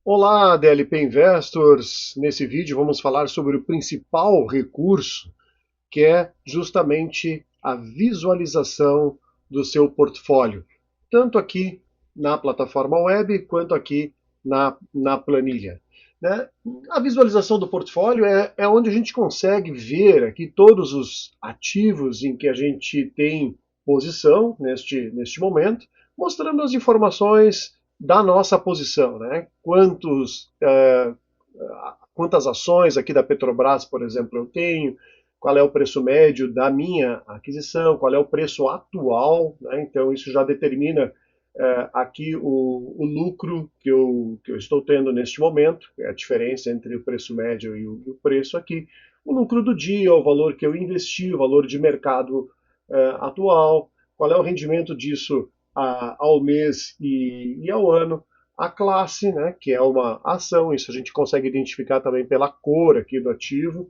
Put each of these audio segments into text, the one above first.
Olá, DLP Investors. Nesse vídeo vamos falar sobre o principal recurso, que é justamente a visualização do seu portfólio, tanto aqui na plataforma web quanto aqui na planilha. Né? A visualização do portfólio é onde a gente consegue ver aqui todos os ativos em que a gente tem posição neste momento, mostrando as informações da nossa posição, né? Quantas ações aqui da Petrobras, por exemplo, eu tenho, qual é o preço médio da minha aquisição, qual é o preço atual, né? Então isso já determina aqui o lucro que eu estou tendo neste momento, é a diferença entre o preço médio e o preço aqui, o lucro do dia, o valor que eu investi, o valor de mercado atual, qual é o rendimento disso ao mês e ao ano, a classe, né, que é uma ação, isso a gente consegue identificar também pela cor aqui do ativo,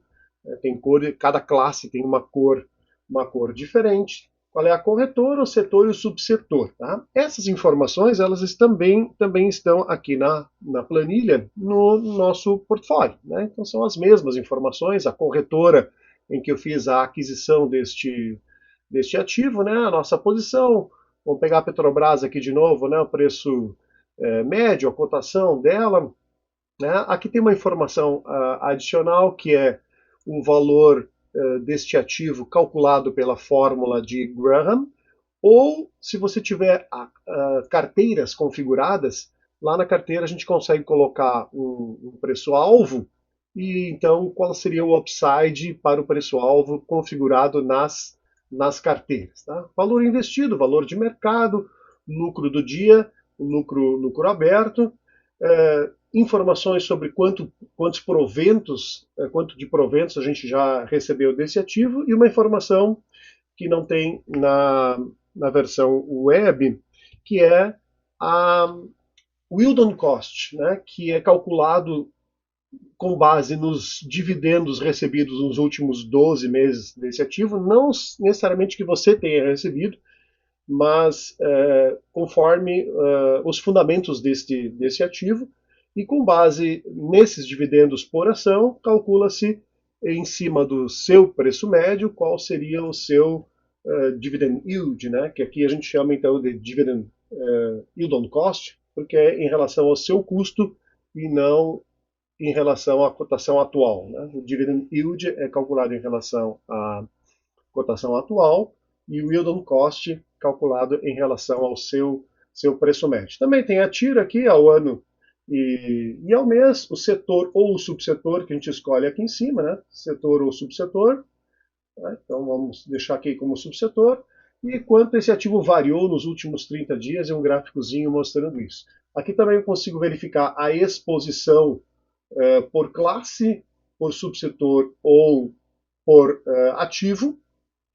tem cor, cada classe tem uma cor diferente. Qual é a corretora, o setor e o subsetor. Tá? Essas informações elas também estão aqui na planilha no nosso portfólio. Né? Então são as mesmas informações, a corretora em que eu fiz a aquisição deste ativo, né? A nossa posição. Vamos pegar a Petrobras aqui de novo, né? O preço médio, a cotação dela. Né? Aqui tem uma informação adicional que é o valor deste ativo calculado pela fórmula de Graham, ou se você tiver carteiras configuradas, lá na carteira a gente consegue colocar um preço-alvo e então qual seria o upside para o preço-alvo configurado nas carteiras. Tá? Valor investido, valor de mercado, lucro do dia, lucro aberto, informações sobre quantos proventos, quanto de proventos a gente já recebeu desse ativo e uma informação que não tem na versão web, que é a yield on cost, né, que é calculado com base nos dividendos recebidos nos últimos 12 meses desse ativo, não necessariamente que você tenha recebido, mas conforme os fundamentos desse ativo, e com base nesses dividendos por ação, calcula-se em cima do seu preço médio qual seria o seu dividend yield, né? Que aqui a gente chama então de dividend yield on cost, porque é em relação ao seu custo e não em relação à cotação atual. Né? O dividend yield é calculado em relação à cotação atual e o yield on cost calculado em relação ao seu preço médio. Também tem a tira aqui ao ano e ao mês, o setor ou o subsetor que a gente escolhe aqui em cima, né? Setor ou subsetor. Né? Então vamos deixar aqui como subsetor. E quanto esse ativo variou nos últimos 30 dias, é um gráficozinho mostrando isso. Aqui também eu consigo verificar a exposição por classe, por subsetor ou por ativo.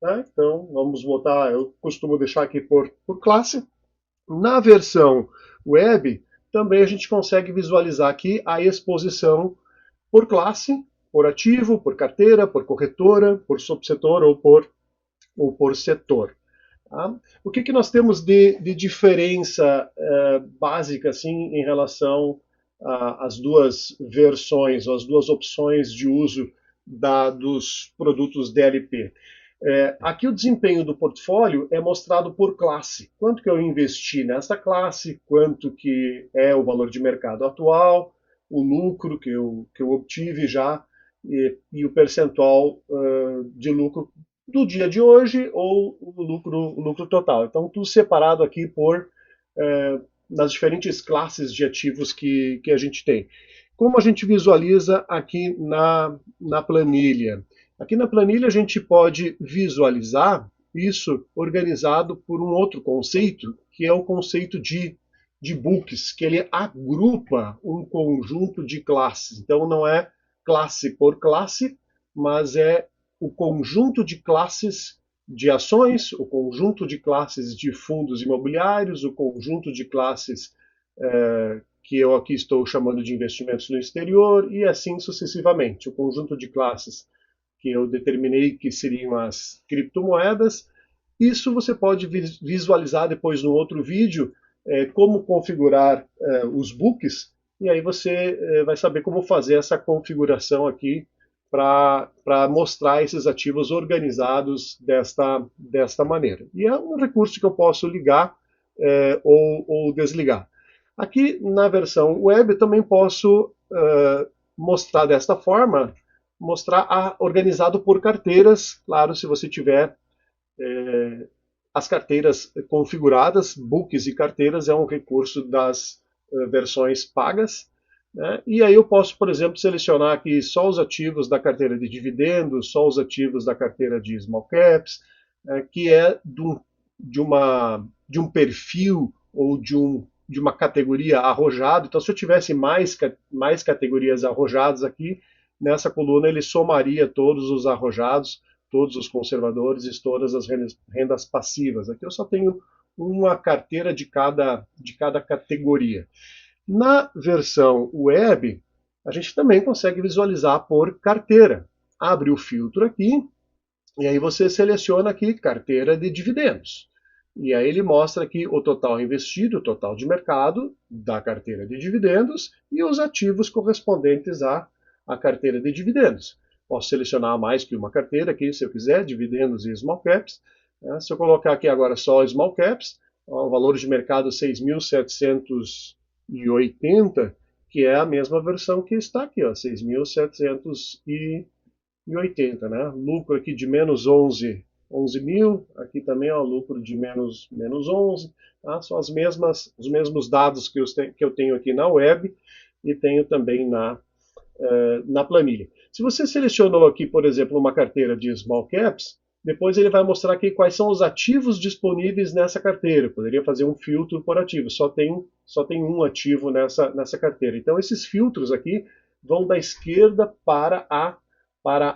Né? Então, vamos botar, eu costumo deixar aqui por classe. Na versão web, também a gente consegue visualizar aqui a exposição por classe, por ativo, por carteira, por corretora, por subsetor ou por setor. Tá? O que nós temos de diferença básica assim, em relação às duas versões, ou às duas opções de uso dos produtos DLP? Aqui o desempenho do portfólio é mostrado por classe. Quanto que eu investi nessa classe, quanto que é o valor de mercado atual, o lucro que eu obtive já e o percentual de lucro do dia de hoje ou o lucro total. Então, tudo separado aqui por nas diferentes classes de ativos que a gente tem. Como a gente visualiza aqui na planilha? Aqui na planilha a gente pode visualizar isso organizado por um outro conceito, que é o conceito de books, que ele agrupa um conjunto de classes. Então não é classe por classe, mas é o conjunto de classes de ações, o conjunto de classes de fundos imobiliários, o conjunto de classes que eu aqui estou chamando de investimentos no exterior, e assim sucessivamente. O conjunto de classes que eu determinei que seriam as criptomoedas. Isso você pode visualizar depois no outro vídeo, como configurar os books e aí você vai saber como fazer essa configuração aqui para mostrar esses ativos organizados desta maneira. E é um recurso que eu posso ligar ou desligar. Aqui na versão web eu também posso mostrar desta forma, organizado por carteiras, claro, se você tiver as carteiras configuradas, books e carteiras é um recurso das versões pagas, né? E aí eu posso, por exemplo, selecionar aqui só os ativos da carteira de dividendos, só os ativos da carteira de small caps, que é de um perfil ou de uma categoria arrojado. Então, se eu tivesse mais categorias arrojadas aqui, nessa coluna ele somaria todos os arrojados, todos os conservadores e todas as rendas passivas. Aqui eu só tenho uma carteira de cada categoria. Na versão web, a gente também consegue visualizar por carteira. Abre o filtro aqui, e aí você seleciona aqui carteira de dividendos. E aí ele mostra aqui o total investido, o total de mercado da carteira de dividendos e os ativos correspondentes à carteira de dividendos. Posso selecionar mais que uma carteira aqui, se eu quiser, dividendos e small caps. Se eu colocar aqui agora só small caps, o valor de mercado 6.780, que é a mesma versão que está aqui, 6.780, né? Lucro aqui de menos 11 mil, aqui também lucro de menos 11, tá? São os mesmos dados que eu tenho aqui na web e tenho também na planilha. Se você selecionou aqui, por exemplo, uma carteira de small caps, depois ele vai mostrar aqui quais são os ativos disponíveis nessa carteira. Eu poderia fazer um filtro por ativo, só tem um ativo nessa carteira. Então esses filtros aqui vão da esquerda para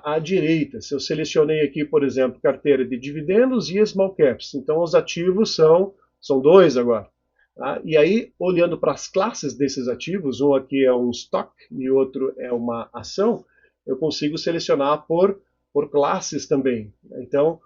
a direita. Se eu selecionei aqui, por exemplo, carteira de dividendos e small caps, então os ativos são dois agora. Tá? E aí, olhando para as classes desses ativos, um aqui é um stock e outro é uma ação, eu consigo selecionar por classes também. Então,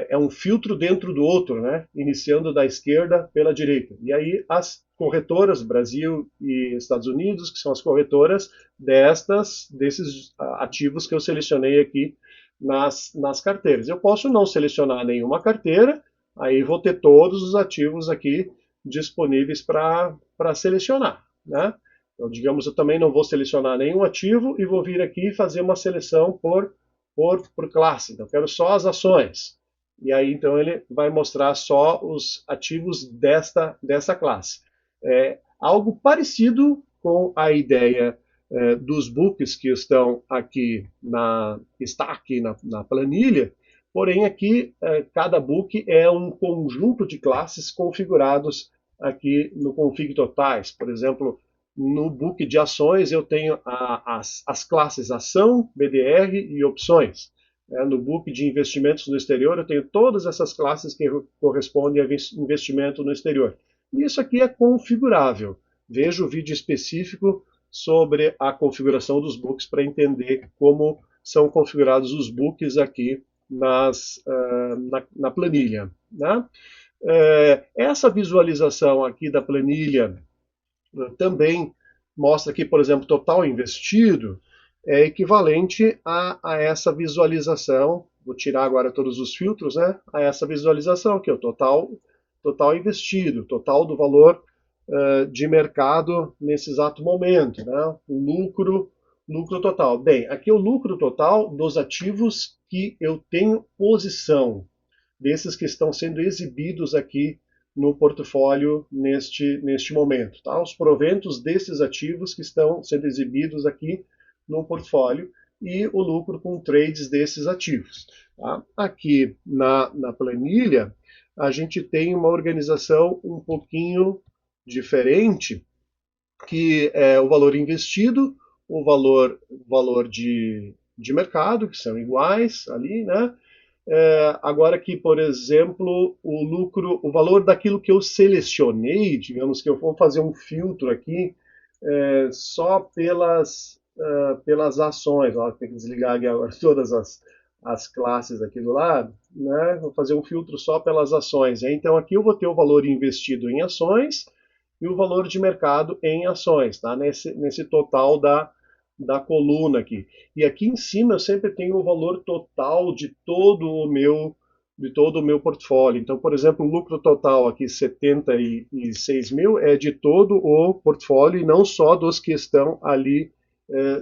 é um filtro dentro do outro, né? Iniciando da esquerda pela direita. E aí, as corretoras, Brasil e Estados Unidos, que são as corretoras desses ativos que eu selecionei aqui nas carteiras. Eu posso não selecionar nenhuma carteira, aí vou ter todos os ativos aqui disponíveis para selecionar, né? Então, digamos, eu também não vou selecionar nenhum ativo e vou vir aqui e fazer uma seleção por classe. Então, eu quero só as ações. E aí, então, ele vai mostrar só os ativos dessa classe. É algo parecido com a ideia dos books que está aqui na planilha, porém aqui cada book é um conjunto de classes configurados aqui no config totais. Por exemplo, no book de ações eu tenho as classes ação, BDR e opções. No book de investimentos no exterior eu tenho todas essas classes que correspondem a investimento no exterior. E isso aqui é configurável. Veja o vídeo específico sobre a configuração dos books para entender como são configurados os books aqui na planilha. Né? Essa visualização aqui da planilha também mostra aqui, por exemplo, total investido é equivalente a essa visualização. Vou tirar agora todos os filtros, né? A essa visualização aqui, o total investido, total do valor de mercado nesse exato momento, né? O lucro total. Bem, aqui é o lucro total dos ativos que eu tenho posição, desses que estão sendo exibidos aqui no portfólio neste momento. Tá? Os proventos desses ativos que estão sendo exibidos aqui no portfólio e o lucro com trades desses ativos. Tá? Aqui na planilha, a gente tem uma organização um pouquinho diferente, que é o valor investido, o valor de mercado, que são iguais ali, né? Agora que, por exemplo, o valor daquilo que eu selecionei, digamos que eu vou fazer um filtro aqui só pelas ações. Ó, tem que desligar aqui agora todas as classes aqui do lado, né? Vou fazer um filtro só pelas ações. Então aqui eu vou ter o valor investido em ações e o valor de mercado em ações, tá? Nesse total da coluna aqui. E aqui em cima eu sempre tenho o valor total de todo o meu portfólio. Então, por exemplo, o lucro total aqui, 76 mil, é de todo o portfólio e não só dos que estão ali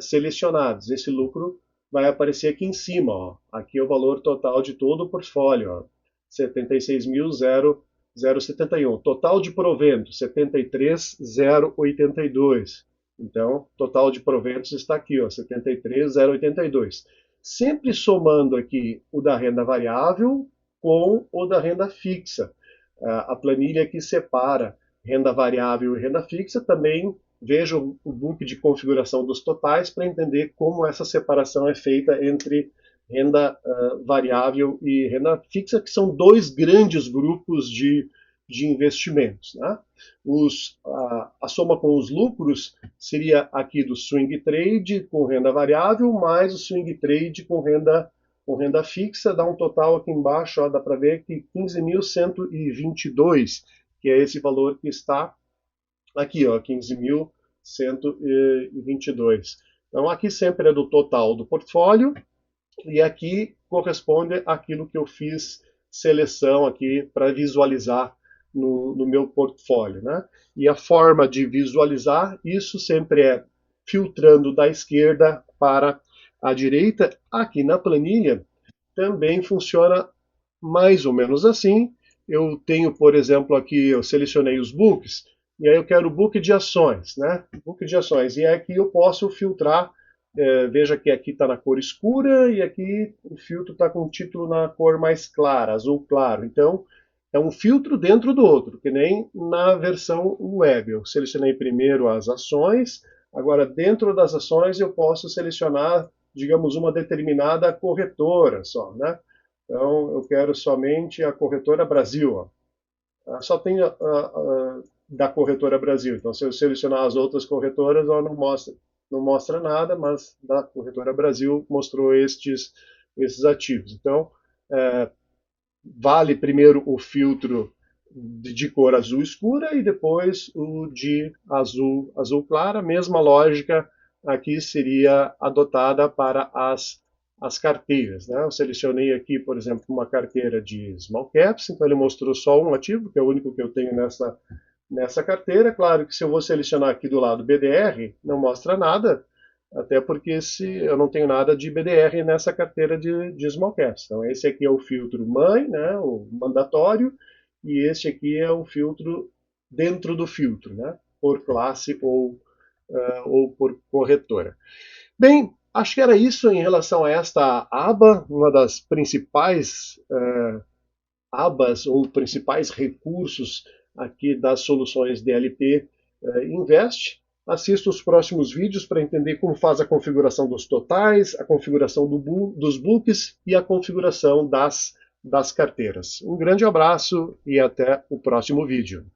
selecionados. Esse lucro vai aparecer aqui em cima. Ó. Aqui é o valor total de todo o portfólio. Ó. 76.071. Total de proventos, 73.082. Então, total de proventos está aqui, ó, 73.082. Sempre somando aqui o da renda variável com o da renda fixa. A planilha que separa renda variável e renda fixa também veja o book de configuração dos totais para entender como essa separação é feita entre renda variável e renda fixa, que são dois grandes grupos de investimentos. Né? A soma com os lucros seria aqui do swing trade com renda variável, mais o swing trade com renda fixa, dá um total aqui embaixo, ó, dá para ver que 15.122, que é esse valor que está aqui, ó, 15.122. Então aqui sempre é do total do portfólio e aqui corresponde àquilo que eu fiz seleção aqui para visualizar no meu portfólio, né? E a forma de visualizar isso sempre é filtrando da esquerda para a direita. Aqui na planilha também funciona mais ou menos assim. Eu tenho, por exemplo, aqui eu selecionei os books, e aí eu quero o book de ações, né? Book de ações. E aqui eu posso filtrar, veja que aqui está na cor escura, e aqui o filtro está com o título na cor mais clara, azul claro. Então, é um filtro dentro do outro, que nem na versão web. Eu selecionei primeiro as ações, agora dentro das ações eu posso selecionar, digamos, uma determinada corretora só, né? Então, eu quero somente a corretora Brasil. Ó. Só tem da corretora Brasil. Então, se eu selecionar as outras corretoras, ó, não mostra nada, mas da corretora Brasil mostrou esses ativos. Então, vale primeiro o filtro de cor azul escura e depois o de azul clara. Mesma lógica aqui seria adotada para as carteiras. Né? Eu selecionei aqui, por exemplo, uma carteira de small caps, então ele mostrou só um ativo, que é o único que eu tenho nessa carteira. Claro que se eu vou selecionar aqui do lado BDR, não mostra nada, até porque se eu não tenho nada de BDR nessa carteira de small caps. Então esse aqui é o filtro mãe, né, o mandatório, e este aqui é o filtro dentro do filtro, né, por classe ou por corretora. Bem, acho que era isso em relação a esta aba, uma das principais abas ou principais recursos aqui das soluções DLP Invest. Assista os próximos vídeos para entender como faz a configuração dos totais, a configuração dos books e a configuração das carteiras. Um grande abraço e até o próximo vídeo.